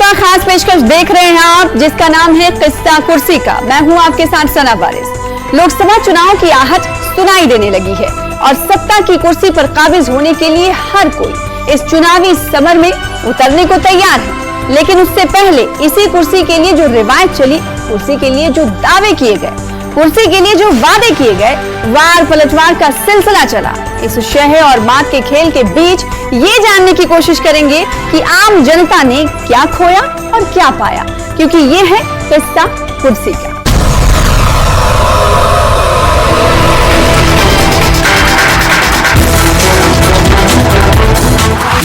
का खास पेशकश देख रहे हैं आप, जिसका नाम है किस्सा कुर्सी का। मैं हूं आपके साथ सना वारिस। लोकसभा चुनाव की आहट सुनाई देने लगी है और सत्ता की कुर्सी पर काबिज होने के लिए हर कोई इस चुनावी समर में उतरने को तैयार है। लेकिन उससे पहले इसी कुर्सी के लिए जो रिवायत चली, कुर्सी के लिए जो दावे किए गए, कुर्सी के लिए जो वादे किए गए, वार पलटवार का सिलसिला चला। इस शह और मात के खेल के बीच ये जानने की कोशिश करेंगे कि आम जनता ने क्या खोया और क्या पाया, क्योंकि ये है किस्सा कुर्सी का।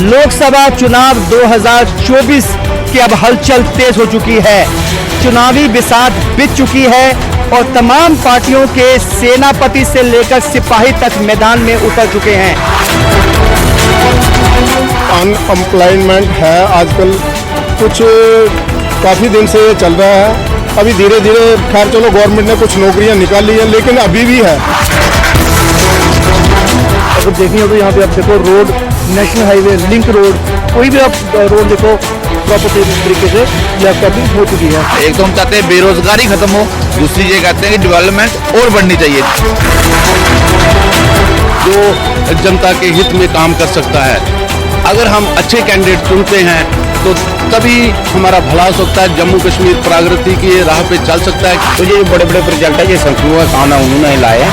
लोकसभा चुनाव 2024 की अब हलचल तेज हो चुकी है। चुनावी बिसात बीत चुकी है और तमाम पार्टियों के सेनापति से लेकर सिपाही तक मैदान में उतर चुके हैं। अनएम्प्लॉयमेंट है आजकल, कुछ काफ़ी दिन से ये चल रहा है। अभी धीरे धीरे खैर चलो गवर्नमेंट ने कुछ नौकरियां निकाली है, लेकिन अभी भी है। अगर देखेंगे तो यहाँ पे आप देखो road, national highway, link road, कोई भी आप रोड देखो प्रॉपर तरीके से ये आपका भी हो चुकी है। एक तो हम चाहते हैं बेरोजगारी खत्म हो, दूसरी ये कहते हैं कि डेवलपमेंट और बढ़नी चाहिए। जो जनता के हित में काम कर सकता है, अगर हम अच्छे कैंडिडेट चुनते हैं तो तभी हमारा भला हो सकता है। जम्मू कश्मीर प्रगति की राह पे चल सकता है। तो ये बड़े बड़े प्रोजेक्ट है, ये संकुओं का खाना उन्होंने लाया।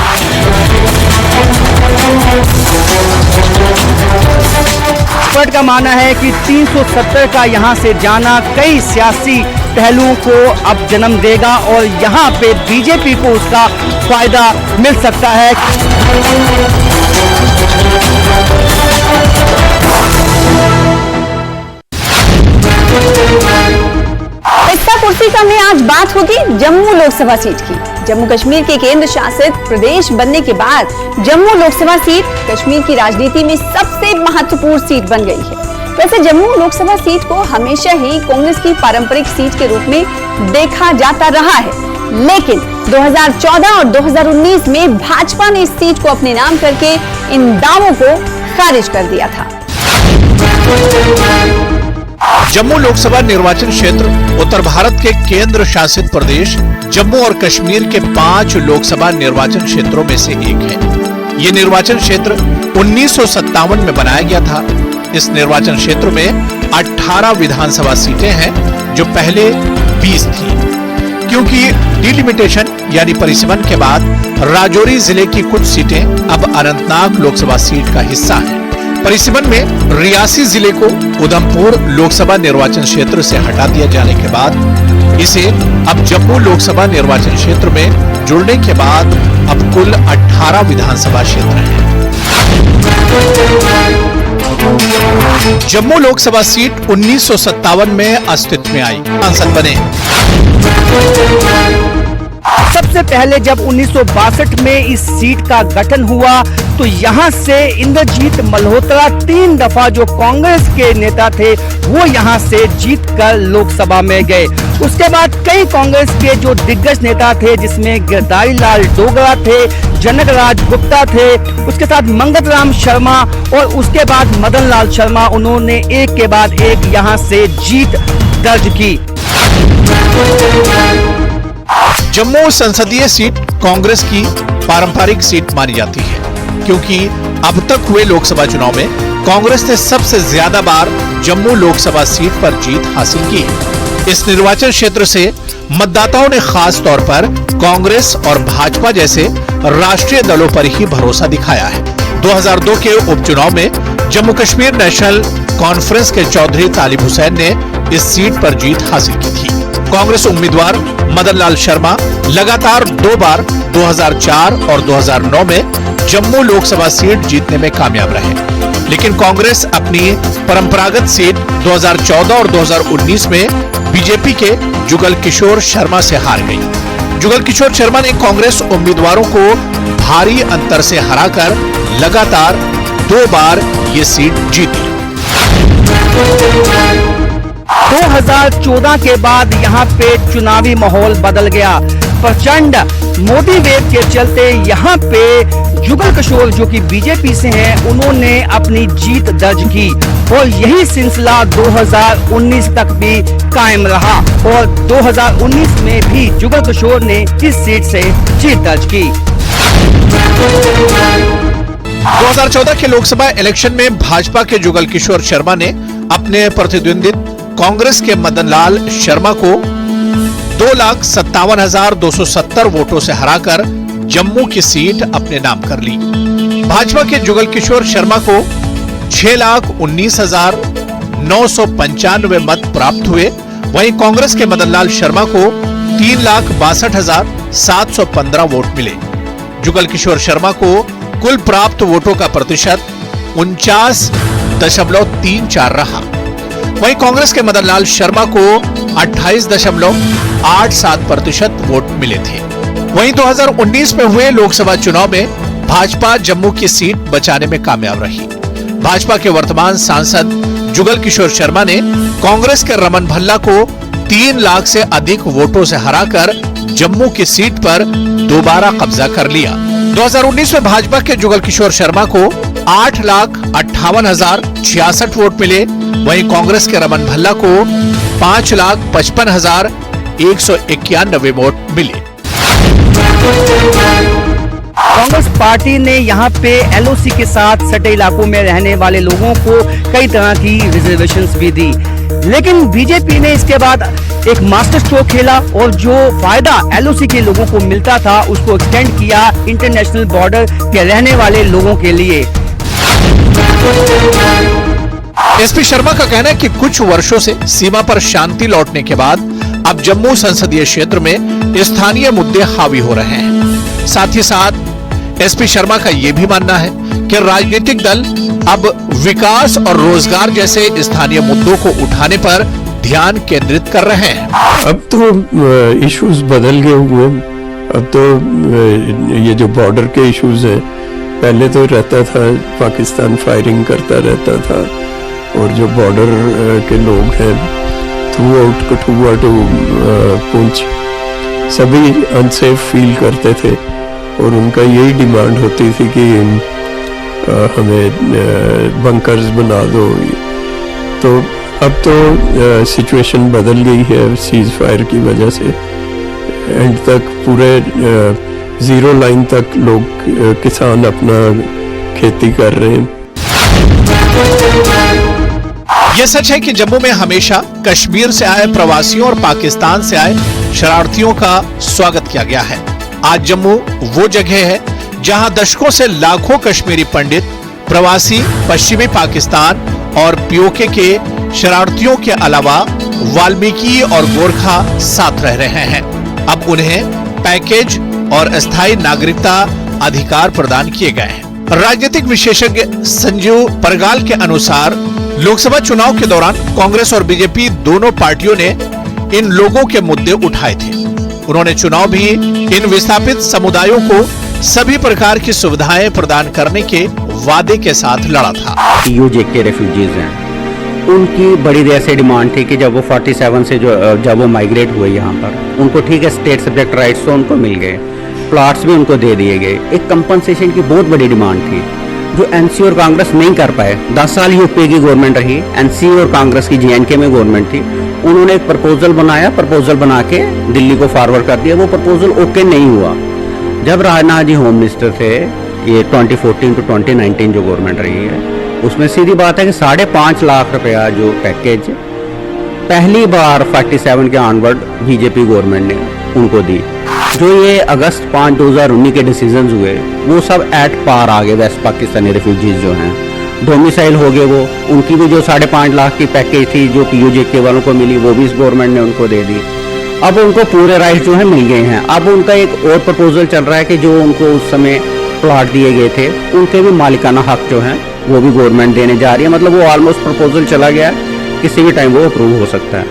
एक्सपर्ट का मानना है कि 370 का यहाँ से जाना कई सियासी पहलुओं को अब जन्म देगा और यहाँ पे बीजेपी को उसका फायदा मिल सकता है। किस्सा कुर्सी का में आज बात होगी जम्मू लोकसभा सीट की। जम्मू कश्मीर के केंद्र शासित प्रदेश बनने के बाद जम्मू लोकसभा सीट कश्मीर की राजनीति में सबसे महत्वपूर्ण सीट बन गई है। वैसे जम्मू लोकसभा सीट को हमेशा ही कांग्रेस की पारंपरिक सीट के रूप में देखा जाता रहा है, लेकिन 2014 और 2019 में भाजपा ने इस सीट को अपने नाम करके इन दावों को खारिज कर दिया था। जम्मू लोकसभा निर्वाचन क्षेत्र उत्तर भारत के केंद्र शासित प्रदेश जम्मू और कश्मीर के 5 लोकसभा निर्वाचन क्षेत्रों में से एक है। ये निर्वाचन क्षेत्र 1957 में बनाया गया था। इस निर्वाचन क्षेत्र में 18 विधानसभा सीटें हैं, जो पहले 20 थी। क्योंकि डिलिमिटेशन यानी परिसीमन के बाद राजौरी जिले की कुछ सीटें अब अनंतनाग लोकसभा सीट का हिस्सा हैं। परिसीमन में रियासी जिले को उधमपुर लोकसभा निर्वाचन क्षेत्र से हटा दिया जाने के बाद इसे अब जम्मू लोकसभा निर्वाचन क्षेत्र में जुड़ने के बाद अब कुल 18 विधानसभा क्षेत्र हैं। जम्मू लोकसभा सीट 1957 में अस्तित्व में आई, सांसद बने। सबसे पहले जब 1962 में इस सीट का गठन हुआ तो यहाँ से इंद्रजीत मल्होत्रा 3 दफा जो कांग्रेस के नेता थे वो यहाँ से जीतकर लोकसभा में गए। उसके बाद कई कांग्रेस के जो दिग्गज नेता थे, जिसमें गिरधारी लाल डोगरा थे, जनक राज गुप्ता थे, उसके साथ मंगत राम शर्मा और उसके बाद मदन लाल शर्मा, उन्होंने एक के बाद एक यहाँ से जीत दर्ज की। जम्मू संसदीय सीट कांग्रेस की पारंपरिक सीट मानी जाती है, क्योंकि अब तक हुए लोकसभा चुनाव में कांग्रेस ने सबसे ज्यादा बार जम्मू लोकसभा सीट पर जीत हासिल की है। इस निर्वाचन क्षेत्र से मतदाताओं ने खास तौर पर कांग्रेस और भाजपा जैसे राष्ट्रीय दलों पर ही भरोसा दिखाया है। 2002 के उपचुनाव में जम्मू कश्मीर नेशनल कॉन्फ्रेंस के चौधरी तालिब हुसैन ने इस सीट पर जीत हासिल की थी। कांग्रेस उम्मीदवार मदन लाल शर्मा लगातार 2 बार 2004 और 2009 में जम्मू लोकसभा सीट जीतने में कामयाब रहे, लेकिन कांग्रेस अपनी परंपरागत सीट 2014 और 2019 में बीजेपी के जुगल किशोर शर्मा से हार गई। जुगल किशोर शर्मा ने कांग्रेस उम्मीदवारों को भारी अंतर से हराकर लगातार 2 बार ये सीट जीती। 2014 के बाद यहाँ पे चुनावी माहौल बदल गया। प्रचंड मोदी वेव के चलते यहाँ पे जुगल किशोर जो कि बीजेपी से हैं, उन्होंने अपनी जीत दर्ज की। और यही सिलसिला 2019 तक भी कायम रहा और 2019 में भी जुगल किशोर ने इस सीट से जीत दर्ज की। 2014 के लोकसभा इलेक्शन में भाजपा के जुगल किशोर शर्मा ने अपने प्रतिद्वंदी कांग्रेस के मदन लाल शर्मा को 2,57,270 वोटों से हराकर जम्मू की सीट अपने नाम कर ली। भाजपा के जुगल किशोर शर्मा को 6,19,995 मत प्राप्त हुए, वहीं कांग्रेस के मदन लाल शर्मा को 3,62,715 वोट मिले। जुगल किशोर शर्मा को कुल प्राप्त वोटों का प्रतिशत 49.34 रहा। वहीं कांग्रेस के मदन लाल शर्मा को 28.87% वोट मिले थे। वहीं 2019 में हुए लोकसभा चुनाव में भाजपा जम्मू की सीट बचाने में कामयाब रही। भाजपा के वर्तमान सांसद जुगल किशोर शर्मा ने कांग्रेस के रमन भल्ला को 3 लाख से अधिक वोटों से हराकर जम्मू की सीट पर दोबारा कब्जा कर लिया। 2019 में भाजपा के जुगल किशोर शर्मा को 8,58,066 वोट मिले, वहीं कांग्रेस के रमन भल्ला को 5,55,191 वोट मिले। कांग्रेस पार्टी ने यहाँ पे एलओसी के साथ सटे इलाकों में रहने वाले लोगों को कई तरह की रिजर्वेशंस भी दी, लेकिन बीजेपी ने इसके बाद एक मास्टर स्ट्रोक खेला और जो फायदा एलओसी के लोगों को मिलता था उसको एक्सटेंड किया इंटरनेशनल बॉर्डर के रहने वाले लोगों के लिए। एसपी शर्मा का कहना है कि कुछ वर्षों से सीमा पर शांति लौटने के बाद अब जम्मू संसदीय क्षेत्र में स्थानीय मुद्दे हावी हो रहे हैं। साथ ही साथ एसपी शर्मा का यह भी मानना है कि राजनीतिक दल अब विकास और रोजगार जैसे स्थानीय मुद्दों को उठाने पर ध्यान केंद्रित कर रहे हैं। अब तो इश्यूज बदल गए हुए। अब तो ये जो बॉर्डर के इश्यूज हैं, पहले तो रहता था पाकिस्तान फायरिंग करता रहता था और जो बॉर्डर के लोग हैं throughout Kathua to Poonch सभी अनसेफ फील करते थे और उनका यही डिमांड होती थी कि हमें बंकर्स बना दो। तो अब तो सिचुएशन बदल गई है सीज फायर की वजह से। एंड तक पूरे 0 लाइन तक लोग किसान अपना खेती कर रहे हैं। यह सच है कि जम्मू में हमेशा कश्मीर से आए प्रवासियों और पाकिस्तान से आए शरारतियों का स्वागत किया गया है। आज जम्मू वो जगह है जहां दशकों से लाखों कश्मीरी पंडित, प्रवासी, पश्चिमी पाकिस्तान और पीओके के शरारतियों के अलावा वाल्मीकि और गोरखा साथ रह रहे हैं। अब उन्हें पैकेज और अस्थायी नागरिकता अधिकार प्रदान किए गए हैं। राजनीतिक विशेषज्ञ संजीव परगाल के अनुसार लोकसभा चुनाव के दौरान कांग्रेस और बीजेपी दोनों पार्टियों ने इन लोगों के मुद्दे उठाए थे। उन्होंने चुनाव भी इन विस्थापित समुदायों को सभी प्रकार की सुविधाएं प्रदान करने के वादे के साथ लड़ा था। यूजे के रेफ्यूजीज हैं, उनकी बड़ी देर से डिमांड थी कि जब वो 47 से जब वो माइग्रेट हुए यहाँ पर, उनको ठीक है स्टेट सब्जेक्ट राइट्स तो उनको मिल गए, प्लॉट्स भी उनको दे दिए गए। एक कंपनसेशन की बहुत बड़ी डिमांड थी जो एनसी और कांग्रेस नहीं कर पाए। 10 साल यूपी की गवर्नमेंट रही, एनसी और कांग्रेस की जेएनके में गवर्नमेंट थी। उन्होंने एक प्रपोजल बनाया, प्रपोजल बना के दिल्ली को फॉरवर्ड कर दिया। वो प्रपोजल ओके नहीं हुआ। जब राजनाथ जी होम मिनिस्टर थे, ये 2014 टू 2019 जो गवर्नमेंट रही है, उसमें सीधी बात है कि 5.5 लाख रुपया जो पैकेज पहली बार 47 के ऑनवर्ड बीजेपी गवर्नमेंट ने उनको दी। जो ये अगस्त 5, 2019 के डिसीजन हुए वो सब एट पार आ गए। वेस्ट पाकिस्तानी रिफ्यूजीज जो हैं डोमिसाइल हो गए, वो उनकी भी जो 5.5 लाख की पैकेज थी जो पीओजेके वालों को मिली वो भी इस गवर्नमेंट ने उनको दे दी। अब उनको पूरे राइट जो है मिल गए हैं। अब उनका एक और प्रपोजल चल रहा है कि जो उनको उस समय प्लॉट दिए गए थे उनके भी मालिकाना हक जो हैं वो भी गवर्नमेंट देने जा रही है। मतलब वो ऑलमोस्ट प्रपोजल चला गया, किसी भी टाइम वो अप्रूव हो सकता है।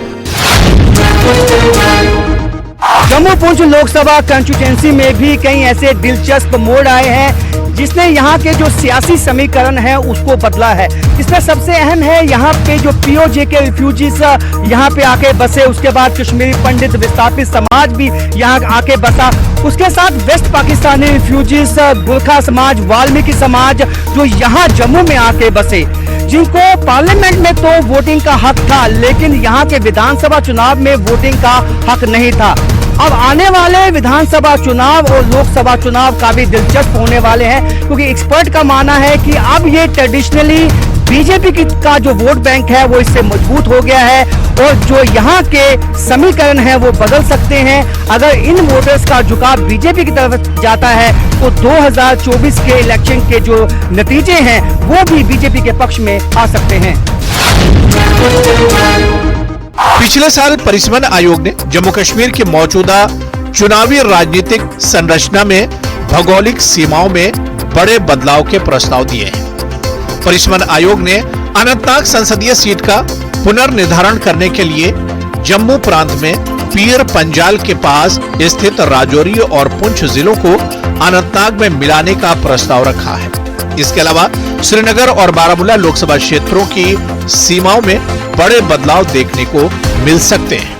जम्मू पुंछ लोकसभा कंस्टिट्यूएंसी में भी कई ऐसे दिलचस्प मोड़ आए हैं जिसने यहाँ के जो सियासी समीकरण है उसको बदला है। इसमें सबसे अहम है यहाँ पे जो पीओजे के रिफ्यूजीज यहाँ पे आके बसे, उसके बाद कश्मीरी पंडित विस्थापित समाज भी यहाँ आके बसा, उसके साथ वेस्ट पाकिस्तानी रिफ्यूजीज, गोरखा समाज, वाल्मीकि समाज जो यहाँ जम्मू में आके बसे। जिनको पार्लियामेंट में तो वोटिंग का हक था, लेकिन यहाँ के विधानसभा चुनाव में वोटिंग का हक नहीं था। अब आने वाले विधानसभा चुनाव और लोकसभा चुनाव काफी दिलचस्प होने वाले हैं, क्योंकि एक्सपर्ट का मानना है कि अब ये ट्रेडिशनली बीजेपी का जो वोट बैंक है वो इससे मजबूत हो गया है और जो यहाँ के समीकरण हैं वो बदल सकते हैं। अगर इन वोटर्स का झुकाव बीजेपी की तरफ जाता है तो 2024 के इलेक्शन के जो नतीजे हैं वो भी बीजेपी के पक्ष में आ सकते हैं। पिछले साल परिसीमन आयोग ने जम्मू कश्मीर की मौजूदा चुनावी राजनीतिक संरचना में भौगोलिक सीमाओं में बड़े बदलाव के प्रस्ताव दिए हैं। परिसीमन आयोग ने अनंतनाग संसदीय सीट का पुनर्निर्धारण करने के लिए जम्मू प्रांत में पीर पंजाल के पास स्थित राजौरी और पुंछ जिलों को अनंतनाग में मिलाने का प्रस्ताव रखा है। इसके अलावा श्रीनगर और बारामूला लोकसभा क्षेत्रों की सीमाओं में बड़े बदलाव देखने को मिल सकते हैं।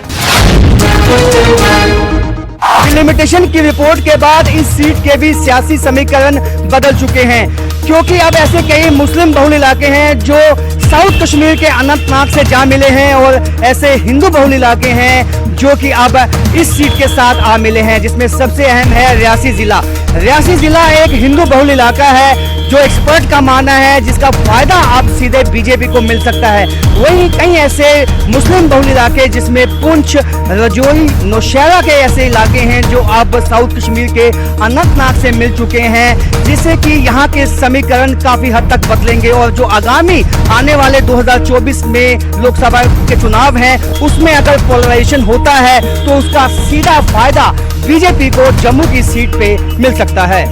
डिलिमिटेशन की रिपोर्ट के बाद इस सीट के भी सियासी समीकरण बदल चुके हैं, क्योंकि अब ऐसे कई मुस्लिम बहुल इलाके हैं जो साउथ कश्मीर के अनंतनाग से जा मिले हैं और ऐसे हिंदू बहुल इलाके हैं जो कि अब इस सीट के साथ आ मिले हैं, जिसमें सबसे अहम है रियासी जिला। रियासी जिला एक हिंदू बहुल इलाका है जो एक्सपर्ट का मानना है जिसका फायदा अब सीधे बीजेपी को मिल सकता है। वहीं कई ऐसे मुस्लिम बहुल इलाके जिसमें पुंछ, राजौरी, नौशहरा के ऐसे इलाके हैं जो अब साउथ कश्मीर के अनंतनाग से मिल चुके हैं, जिससे कि यहाँ के समीकरण काफी हद तक बदलेंगे और जो आगामी आने वाले 2024 में लोकसभा के चुनाव हैं उसमें अगर पोलराइजेशन होता है तो उसका सीधा फायदा बीजेपी को जम्मू की सीट पे मिल सकता है।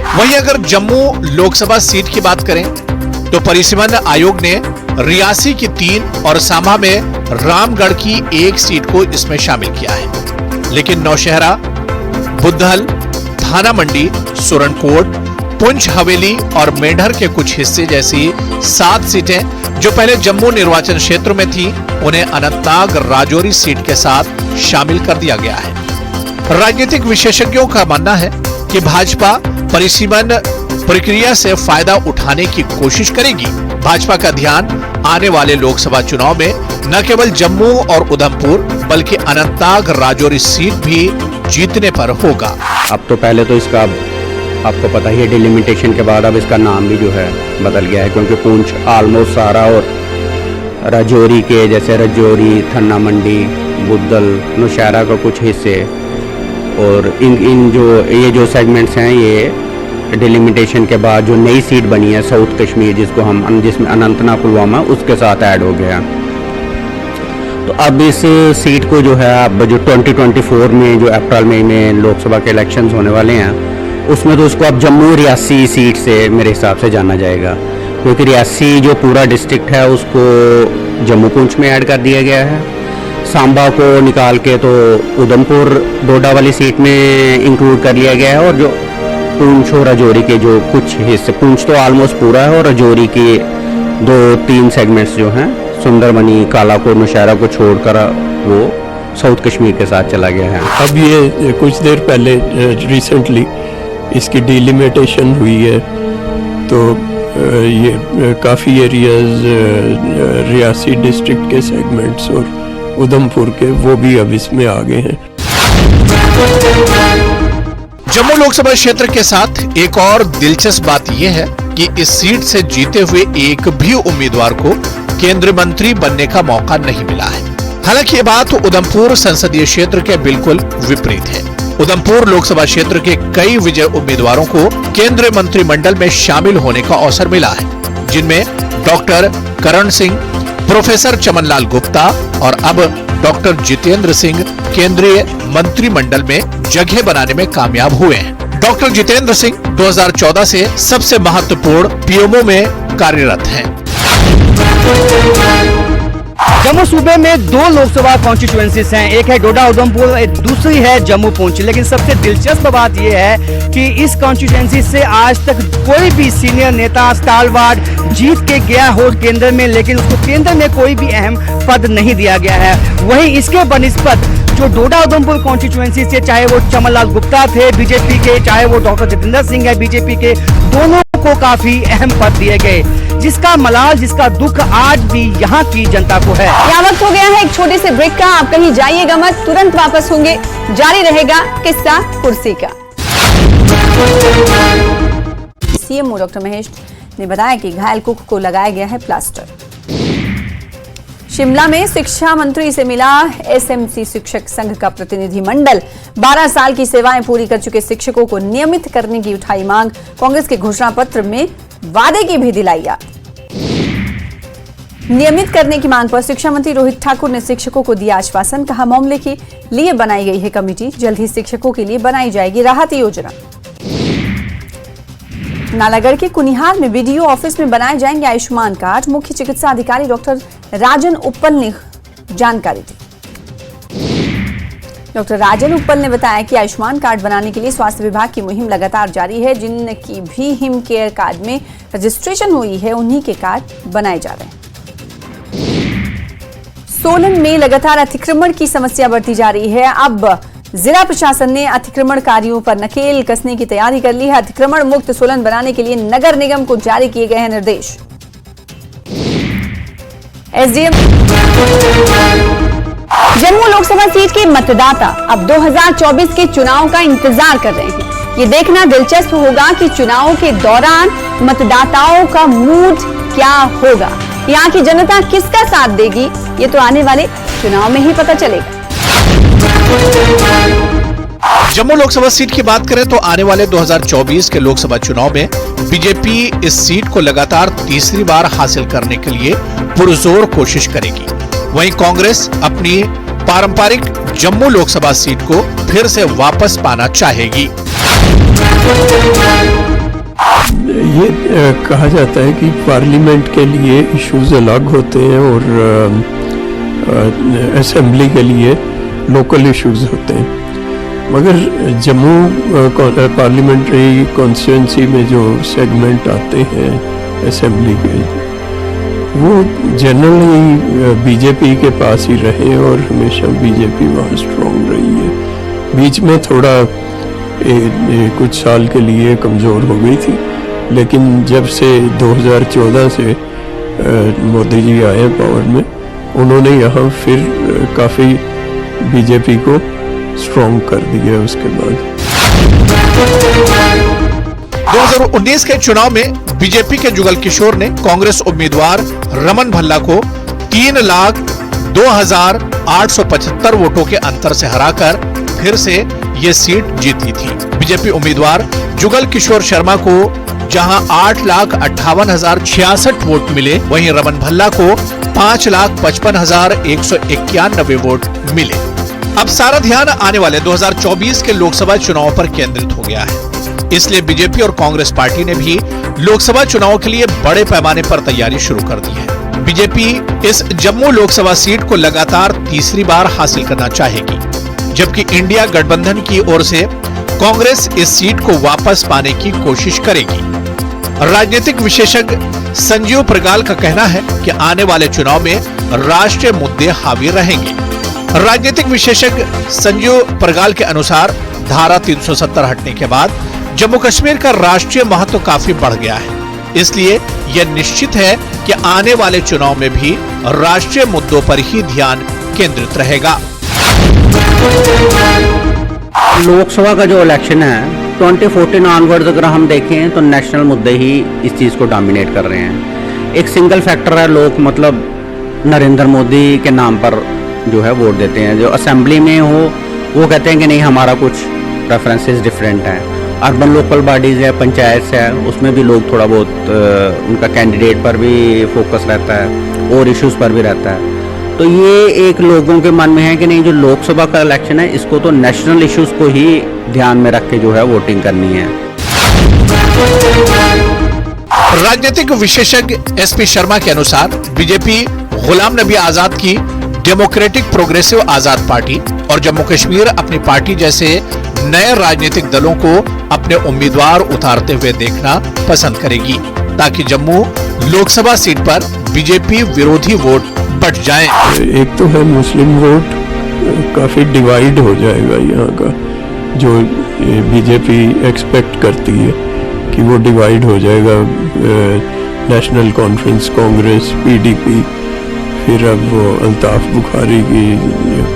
वहीं अगर जम्मू लोकसभा सीट की बात करें तो परिसीमन आयोग ने रियासी की 3 और सांबा में रामगढ़ की 1 सीट को इसमें शामिल किया है, लेकिन नौशहरा, बुद्धल, थाना मंडी, सुरनकोट, पुंछ हवेली और मेंढर के कुछ हिस्से जैसी 7 सीटें जो पहले जम्मू निर्वाचन क्षेत्र में थी उन्हें अनंतनाग राजौरी सीट के साथ शामिल कर दिया गया है। राजनीतिक विशेषज्ञों का मानना है कि भाजपा परिसीमन प्रक्रिया से फायदा उठाने की कोशिश करेगी। भाजपा का ध्यान आने वाले लोकसभा चुनाव में न केवल जम्मू और उधमपुर बल्कि अनंतनाग राजौरी सीट भी जीतने पर होगा। अब तो पहले तो इसका आपको पता ही है, डिलिमिटेशन के बाद अब इसका नाम भी जो है बदल गया है, क्योंकि पुंछ ऑलमोस्ट सारा और राजौरी के जैसे राजौरी, थन्ना मंडी, बुद्धल, नौशहरा का कुछ हिस्से और इन जो सेगमेंट्स हैं ये डिलिमिटेशन के बाद जो नई सीट बनी है साउथ कश्मीर जिसमें अनंतनाग पुलवामा उसके साथ ऐड हो गया। तो अब इस सीट को जो है अब जो 2024 में जो अप्रैल मई में लोकसभा के इलेक्शंस होने वाले हैं उसमें तो उसको अब जम्मू रियासी सीट से मेरे हिसाब से जाना जाएगा, क्योंकि रियासी जो पूरा डिस्ट्रिक्ट है उसको जम्मू पुंछ में ऐड कर दिया गया है। सांबा को निकाल के तो उधमपुर डोडा वाली सीट में इंक्लूड कर लिया गया है और जो पुंछ और राजौरी के जो कुछ हिस्से, पुंछ तो ऑलमोस्ट पूरा है और राजौरी के 2-3 सेगमेंट्स जो हैं सुंदरबनी, कालाकोट, नौशहरा को छोड़कर वो साउथ कश्मीर के साथ चला गया है। अब ये कुछ देर पहले रिसेंटली इसकी डिलिमिटेशन हुई है, तो ये काफ़ी एरियाज रियासी डिस्ट्रिक्ट के सेगमेंट्स और उधमपुर के वो भी अब इसमें आ गए हैं। जम्मू लोकसभा क्षेत्र के साथ एक और दिलचस्प बात यह है कि इस सीट से जीते हुए एक भी उम्मीदवार को केंद्रीय मंत्री बनने का मौका नहीं मिला है। हालांकि ये बात उधमपुर संसदीय क्षेत्र के बिल्कुल विपरीत है। उधमपुर लोकसभा क्षेत्र के कई विजय उम्मीदवारों को केंद्रीय मंत्रिमंडल में शामिल होने का अवसर मिला है, जिनमें डॉक्टर करण सिंह, प्रोफेसर चमनलाल गुप्ता और अब डॉक्टर जितेंद्र सिंह केंद्रीय मंत्रिमंडल में जगह बनाने में कामयाब हुए हैं। डॉक्टर जितेंद्र सिंह 2014 से सबसे महत्वपूर्ण पीएमओ में कार्यरत हैं। जम्मू सूबे में 2 लोकसभा कॉन्स्टिट्यूएंसीज हैं, एक है डोडा उधमपुर, दूसरी है जम्मू पुंछ। लेकिन सबसे दिलचस्प बात यह है कि इस कॉन्स्टिट्यूएंसी से आज तक कोई भी सीनियर नेता स्टालवार्ड जीत के गया हो केंद्र में, लेकिन उसको केंद्र में कोई भी अहम पद नहीं दिया गया है। वहीं इसके बनिस्बत जो डोडा उधमपुर कॉन्स्टिट्यूएंसी से, चाहे वो चमनलाल गुप्ता थे बीजेपी के, चाहे वो डॉक्टर जितेंद्र सिंह है बीजेपी के, दोनों को काफी अहम पद दिए गए, जिसका मलाल, जिसका दुख आज भी यहाँ की जनता को है। यहाँ वक्त हो गया है एक छोटे से ब्रेक का। आप कहीं जाइएगा मत, तुरंत वापस होंगे। जारी रहेगा किस्सा कुर्सी का। सीएमओ डॉक्टर महेश ने बताया कि घायल कुक को लगाया गया है प्लास्टर। शिमला में शिक्षा मंत्री से मिला एसएमसी शिक्षक संघ का प्रतिनिधिमंडल। 12 साल की सेवाएं पूरी कर चुके शिक्षकों को नियमित करने की उठाई मांग। कांग्रेस के घोषणा पत्र में वादे की भी दिलाई याद। नियमित करने की मांग पर शिक्षा मंत्री रोहित ठाकुर ने शिक्षकों को दिया आश्वासन। कहा, मामले के लिए बनाई गई है कमेटी, जल्द ही शिक्षकों के लिए बनाई जाएगी राहत योजना। नालागढ़ के कुनिहार में वीडियो ऑफिस में बनाए जाएंगे आयुष्मान कार्ड। मुख्य चिकित्सा अधिकारी डॉक्टर राजन उप्पल ने जानकारी दी। डॉक्टर राजन उप्पल ने बताया कि आयुष्मान कार्ड बनाने के लिए स्वास्थ्य विभाग की मुहिम लगातार जारी है। जिनकी भी हिम केयर कार्ड में रजिस्ट्रेशन हुई है, उन्हीं के कार्ड बनाए जा रहे हैं। सोलन में लगातार अतिक्रमण की समस्या बढ़ती जा रही है। अब जिला प्रशासन ने अतिक्रमणकारियों पर नकेल कसने की तैयारी कर ली है। अतिक्रमण मुक्त सोलन बनाने के लिए नगर निगम को जारी किए गए हैं निर्देश। एसडीएम जम्मू लोकसभा सीट के मतदाता अब 2024 के चुनाव का इंतजार कर रहे हैं। ये देखना दिलचस्प होगा कि चुनाव के दौरान मतदाताओं का मूड क्या होगा। यहाँ की जनता किसका साथ देगी, ये तो आने वाले चुनाव में ही पता चलेगा। जम्मू लोकसभा सीट की बात करें तो आने वाले 2024 के लोकसभा चुनाव में बीजेपी इस सीट को लगातार तीसरी बार हासिल करने के लिए पुरजोर कोशिश करेगी। वहीं कांग्रेस अपनी पारंपरिक जम्मू लोकसभा सीट को फिर से वापस पाना चाहेगी। ये कहा जाता है कि पार्लियामेंट के लिए इश्यूज अलग होते हैं और असेंबली के लिए लोकल इश्यूज होते हैं, मगर जम्मू पार्लियामेंट्री कॉन्स्टिट्यूंसी में जो सेगमेंट आते हैं असेंबली के, वो जनरली बीजेपी के पास ही रहे और हमेशा बीजेपी वहाँ स्ट्रॉन्ग रही है। बीच में थोड़ा कुछ साल के लिए कमज़ोर हो गई थी, लेकिन जब से 2014 से मोदी जी आए पावर में, उन्होंने यहाँ फिर काफ़ी बीजेपी को स्ट्रॉन्ग कर दिया। उसके बाद 2019 के चुनाव में बीजेपी के जुगल किशोर ने कांग्रेस उम्मीदवार रमन भल्ला को 3,02,875 वोटों के अंतर से हराकर फिर से ये सीट जीती थी। बीजेपी उम्मीदवार जुगल किशोर शर्मा को जहां 8,58,066 वोट मिले, वहीं रमन भल्ला को 5,55,191 वोट मिले। अब सारा ध्यान आने वाले 2024 के लोकसभा चुनाव पर केंद्रित हो गया है। इसलिए बीजेपी और कांग्रेस पार्टी ने भी लोकसभा चुनाव के लिए बड़े पैमाने पर तैयारी शुरू कर दी है। बीजेपी इस जम्मू लोकसभा सीट को लगातार तीसरी बार हासिल करना चाहेगी, जबकि इंडिया गठबंधन की ओर से कांग्रेस इस सीट को वापस पाने की कोशिश करेगी। राजनीतिक विशेषज्ञ संजीव प्रगाल का कहना है कि आने वाले चुनाव में राष्ट्रीय मुद्दे हावी रहेंगे। राजनीतिक विशेषज्ञ संजीव प्रगाल के अनुसार धारा 370 हटने के बाद जम्मू कश्मीर का राष्ट्रीय महत्व काफी बढ़ गया है, इसलिए यह निश्चित है कि आने वाले चुनाव में भी राष्ट्रीय मुद्दों पर ही ध्यान केंद्रित रहेगा। लोकसभा का जो इलेक्शन है 2014 ऑनवर्ड्स अगर हम देखें तो नेशनल मुद्दे ही इस चीज़ को डोमिनेट कर रहे हैं। एक सिंगल फैक्टर है, लोग मतलब नरेंद्र मोदी के नाम पर जो है वोट देते हैं। जो असेंबली में हो वो कहते हैं कि नहीं हमारा कुछ प्रेफरेंसेस डिफरेंट हैं। अर्बन लोकल बॉडीज़ है, पंचायत है, उसमें भी लोग थोड़ा बहुत उनका कैंडिडेट पर भी फोकस रहता है और इश्यूज़ पर भी रहता है। तो ये एक लोगों के मन में है कि नहीं जो लोकसभा का इलेक्शन है इसको तो नेशनल इश्यूज को ही ध्यान में रख के जो है वोटिंग करनी है। राजनीतिक विशेषज्ञ एसपी शर्मा के अनुसार बीजेपी गुलाम नबी आजाद की डेमोक्रेटिक प्रोग्रेसिव आजाद पार्टी और जम्मू कश्मीर अपनी पार्टी जैसे नए राजनीतिक दलों को अपने उम्मीदवार उतारते हुए देखना पसंद करेगी, ताकि जम्मू लोकसभा सीट पर बीजेपी विरोधी वोट बढ़ जाए। एक तो है मुस्लिम वोट काफी डिवाइड हो जाएगा यहाँ का, जो बीजेपी एक्सपेक्ट करती है कि वो डिवाइड हो जाएगा, नेशनल कॉन्फ्रेंस कांग्रेस, पीडीपी, फिर अब वो अल्ताफ बुखारी की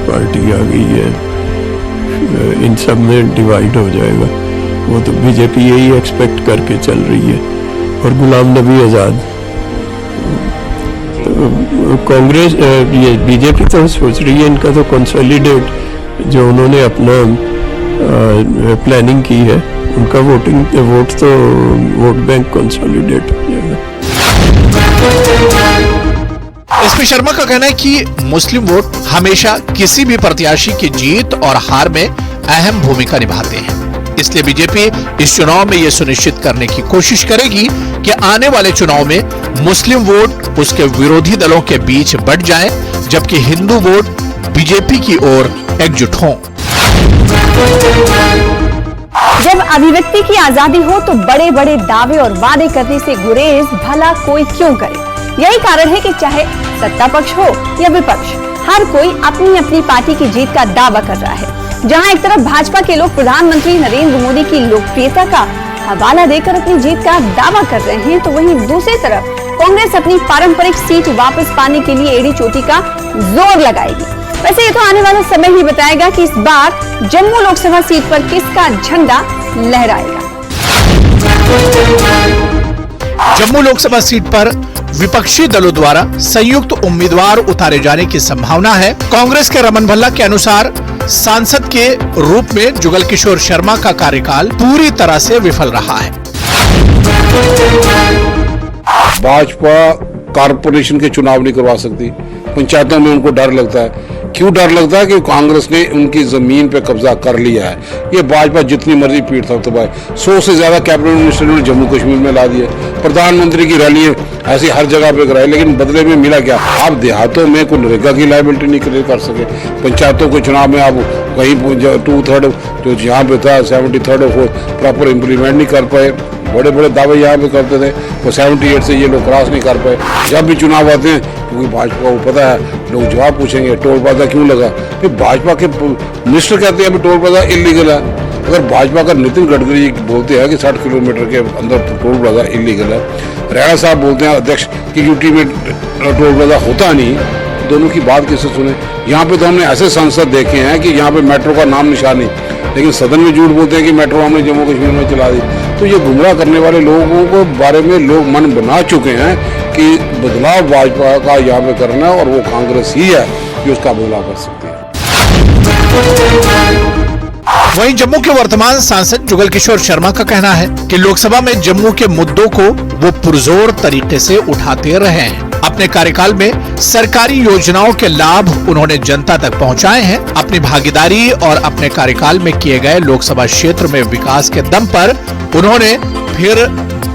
पार्टी आ गई है, इन सब में डिवाइड हो जाएगा। वो तो बीजेपी यही एक्सपेक्ट करके चल रही है। और गुलाम नबी आज़ाद, तो कांग्रेस ये बीजेपी तो सोच रही है इनका तो कंसोलिडेट, जो उन्होंने अपना प्लानिंग की है, उनका वोट तो वोट बैंक कंसोलिडेट हो जाएगा। एसपी शर्मा का कहना है कि मुस्लिम वोट हमेशा किसी भी प्रत्याशी की जीत और हार में अहम भूमिका निभाते हैं। इसलिए बीजेपी इस चुनाव में यह सुनिश्चित करने की कोशिश करेगी कि आने वाले चुनाव में मुस्लिम वोट उसके विरोधी दलों के बीच बंट जाए, जबकि हिंदू वोट बीजेपी की ओर एकजुट हों। जब अभिव्यक्ति की आजादी हो तो बड़े बड़े दावे और वादे करने से गुरेज भला कोई क्यों करे। यही कारण है कि चाहे सत्ता पक्ष हो या विपक्ष, हर कोई अपनी अपनी पार्टी की जीत का दावा कर रहा है। जहां एक तरफ भाजपा के लोग प्रधानमंत्री नरेंद्र मोदी की लोकप्रियता का हवाला देकर अपनी जीत का दावा कर रहे हैं, तो वहीं दूसरी तरफ कांग्रेस अपनी पारंपरिक सीट वापस पाने के लिए एड़ी चोटी का जोर लगाएगी। वैसे ये तो आने वाला समय ही बताएगा कि इस बार जम्मू लोकसभा सीट पर किसका झंडा लहराएगा। जम्मू लोकसभा सीट पर विपक्षी दलों द्वारा संयुक्त उम्मीदवार उतारे जाने की संभावना है। कांग्रेस के रमन भल्ला के अनुसार सांसद के रूप में जुगल किशोर शर्मा का कार्यकाल पूरी तरह से विफल रहा है। भाजपा कारपोरेशन के चुनाव नहीं करवा सकती, पंचायतों में उनको डर लगता है। क्यों डर लगता है? कि कांग्रेस ने उनकी जमीन पे कब्जा कर लिया है। ये भाजपा जितनी मर्जी पीट थपथपाए, 100 से ज्यादा कैबिनेट मिनिस्टर ने जम्मू कश्मीर में ला दिया। प्रधानमंत्री की रैलियां ऐसी हर जगह पे कराई, लेकिन बदले में मिला क्या? आप देहातों में कोई नरेगा की लायबिलिटी नहीं क्लियर कर सके। पंचायतों के चुनाव में आप कहीं 2/3 जो यहाँ पे था 73 प्रॉपर इम्प्लीमेंट नहीं कर पाए। बड़े बड़े दावे यहाँ पे करते थे, वो 78 से ये लोग क्रॉस नहीं कर पाए। जब भी चुनाव आते हैं, क्योंकि भाजपा को पता है लोग जवाब पूछेंगे टोल प्लाजा क्यों लगा, फिर भाजपा के मिनिस्टर कहते हैं टोल प्लाजा इलीगल है। अगर भाजपा का नितिन गडकरी बोलते हैं कि 60 किलोमीटर के अंदर टोल प्लाजा इलीगल है, रैना साहब बोलते हैं अध्यक्ष कि यूटी में टोल प्लाजा होता नहीं, दोनों की बात कैसे सुने? यहाँ पे तो हमने ऐसे सांसद देखे हैं कि यहाँ पे मेट्रो का नाम निशान नहीं, लेकिन सदन में झूठ बोलते हैं कि मेट्रो हमने जम्मू कश्मीर में चला दी। तो ये गुमराह करने वाले लोगों को बारे में लोग मन बना चुके हैं कि बदलाव भाजपा का यहाँ पे करना है, और वो कांग्रेस ही है जो उसका बदलाव कर सकती है। वहीं जम्मू के वर्तमान सांसद जुगल किशोर शर्मा का कहना है कि लोकसभा में जम्मू के मुद्दों को वो पुरजोर तरीके से उठाते रहे हैं। अपने कार्यकाल में सरकारी योजनाओं के लाभ उन्होंने जनता तक पहुंचाए हैं। अपनी भागीदारी और अपने कार्यकाल में किए गए लोकसभा क्षेत्र में विकास के दम पर उन्होंने फिर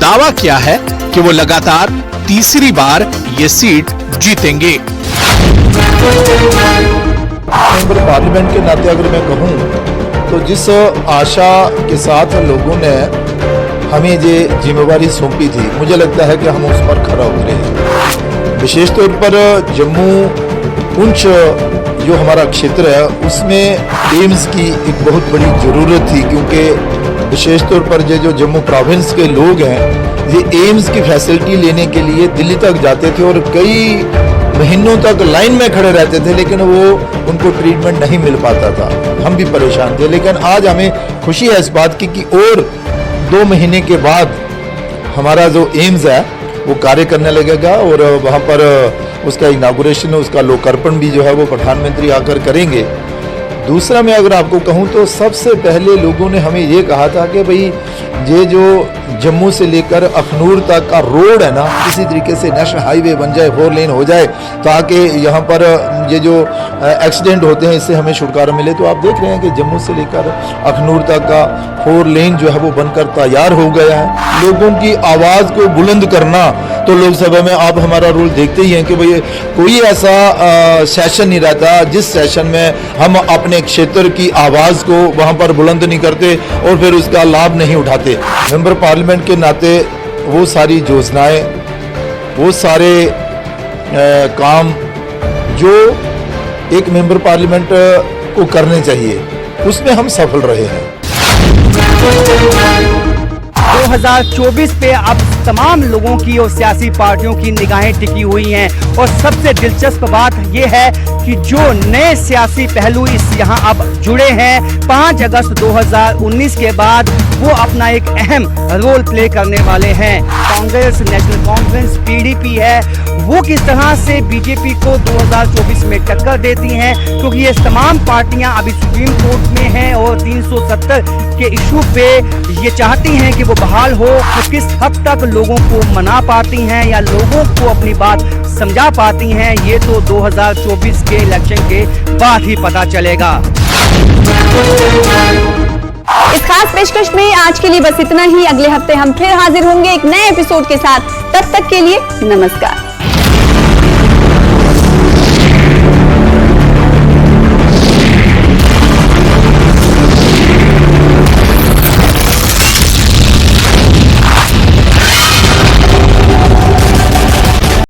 दावा किया है कि वो लगातार तीसरी बार ये सीट जीतेंगे। मेंबर पार्लियामेंट के नाते अगर मैं कहूं तो जिस आशा के साथ लोगों ने हमें ये जिम्मेवारी सौंपी थी, मुझे लगता है कि हम उस पर खरा उतरे हैं। विशेष तौर पर जम्मू पुंछ जो हमारा क्षेत्र है उसमें एम्स की एक बहुत बड़ी ज़रूरत थी, क्योंकि विशेष तौर पर ये जो जम्मू प्रोविंस के लोग हैं ये एम्स की फैसिलिटी लेने के लिए दिल्ली तक जाते थे और कई महीनों तक लाइन में खड़े रहते थे, लेकिन वो उनको ट्रीटमेंट नहीं मिल पाता था। हम भी परेशान थे, लेकिन आज हमें खुशी है इस बात की कि और 2 महीने के बाद हमारा जो एम्स है वो कार्य करने लगेगा और वहाँ पर उसका इनागुरेशन, उसका लोकार्पण भी जो है वो प्रधानमंत्री आकर करेंगे। दूसरा मैं अगर आपको कहूँ तो सबसे पहले लोगों ने हमें ये कहा था कि भाई ये जो जम्मू से लेकर अखनूर तक का रोड है ना, किसी तरीके से नेशनल हाईवे बन जाए, 4 लेन हो जाए, ताकि यहाँ पर ये जो एक्सीडेंट होते हैं इससे हमें छुटकारा मिले। तो आप देख रहे हैं कि जम्मू से लेकर अखनूर तक का 4 लेन जो है वो बनकर तैयार हो गया है। लोगों की आवाज़ को बुलंद करना, तो लोकसभा में आप हमारा रोल देखते ही हैं कि भाई कोई ऐसा सेशन नहीं रहता जिस सेशन में हम अपने क्षेत्र की आवाज़ को वहाँ पर बुलंद नहीं करते और फिर उसका लाभ नहीं उठाते। मेंबर पार्लियामेंट के नाते वो सारी योजनाएं, वो सारे काम जो एक मेंबर पार्लियामेंट को करने चाहिए, उसमें हम सफल रहे हैं। 2024 पे अब तमाम लोगों की और सियासी पार्टियों की निगाहें टिकी हुई हैं। और सबसे दिलचस्प बात यह है कि जो नए सियासी पहलू यहाँ अब जुड़े हैं 5 अगस्त 2019 के बाद, वो अपना एक अहम रोल प्ले करने वाले हैं। कांग्रेस, नेशनल कॉन्फ्रेंस, पीडीपी है, वो किस तरह से बीजेपी को 2024 में टक्कर देती हैं, क्योंकि ये तमाम पार्टियां अभी सुप्रीम कोर्ट में हैं और 370 के इशू पे ये चाहती हैं कि वो बहाल हो। तो किस हद तक लोगों को मना पाती हैं या लोगों को अपनी बात समझा पाती हैं, ये तो 2024 के इलेक्शन के बाद ही पता चलेगा। इस खास पेशकश में आज के लिए बस इतना ही। अगले हफ्ते हम फिर हाजिर होंगे एक नए एपिसोड के साथ। तब तक के लिए नमस्कार।